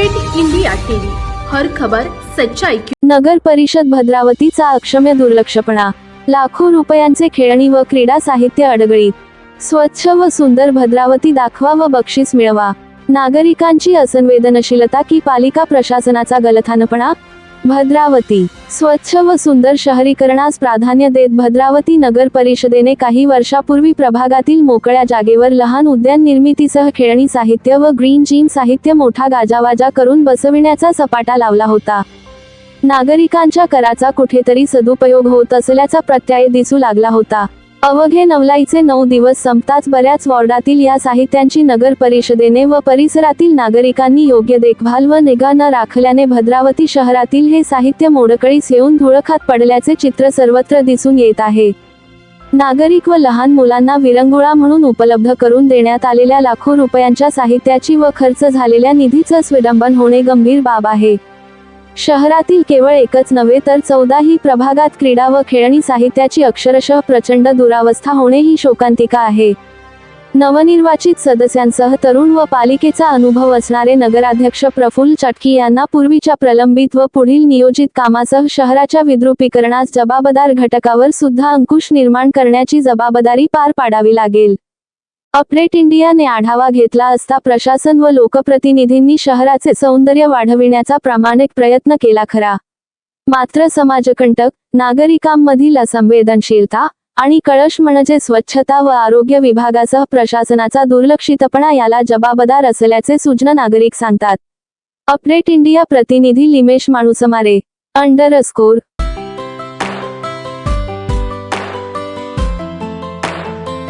Update India TV, हर खबर सच्चाई की। नगर परिषद भद्रावतीचा अक्षम्य दुर्लक्षपणा, लाखो रुपयांचे खेळणी व क्रीडा साहित्य अडगळीत। स्वच्छ व सुंदर भद्रावती दाखवा व बक्षीस मिळवा। नागरिकांची असंवेदनशीलता की पालिका प्रशासनाचा गलथानपणा? भद्रावती स्वच्छ व सुंदर शहरीकरणास प्राधान्य देत भद्रावती नगर परिषदेने काही वर्षापूर्वी प्रभागातील मोकळ्या जागेवर लहान उद्यान निर्मितीसह खेळणी साहित्य व ग्रीन जिम साहित्य मोठा गाजावाजा करून बसविण्याचा सपाटा लावला होता। नागरिकांच्या कराचा कुठेतरी सदुपयोग होत असल्याचा प्रत्यय दिसू लागला होता। अवघे नवलाईचे 9 दिवस संपताच बऱ्याच वॉर्डातील या साहित्यांची नगर परिषदेने व परिसरातील नागरिकांनी योग्य देखभाल व निगा न राखल्याने भद्रावती शहरातील हे साहित्य मोडकळीस येऊन धुळखात पडल्याचे चित्र सर्वत्र दिसून येत आहे। नागरिक व लहान मुलांना विरंगुळा म्हणून उपलब्ध करून देण्यात आलेल्या लाखो रुपयांच्या साहित्याची व खर्च झालेल्या निधीचं विडंबन होणे गंभीर बाब आहे। शहरातील केवळ एकच नव्हे तर 14ही प्रभागात क्रीडा व खेळणी साहित्याची अक्षरशः प्रचंड दुरावस्था होणे ही शोकांतिका आहे। नवनिर्वाचित सदस्यांसह तरुण व पालिकेचा अनुभव असणारे नगराध्यक्ष प्रफुल्ल चटकी यांना पूर्वीच्या प्रलंबित व पुढील नियोजित कामासह शहराच्या विद्रुपीकरणास जबाबदार घटकावर सुद्धा अंकुश निर्माण करण्याची जबाबदारी पार पाडावी लागेल। अपडेट इंडियाने आढावा घेतला असता प्रशासन व लोकप्रतिनिधींनी शहराचे सौंदर्य वाढविण्याचा प्रामाणिक प्रयत्न केला खरा, मात्र समाजकंटक, नागरिकांमधील असंवेदनशीलता आणि कळश म्हणजे स्वच्छता व आरोग्य विभागासह प्रशासनाचा दुर्लक्षितपणा याला जबाबदार असल्याचे सुज्ञ नागरिक सांगतात। अपडेट इंडिया प्रतिनिधी लिमेश माणूसमारे _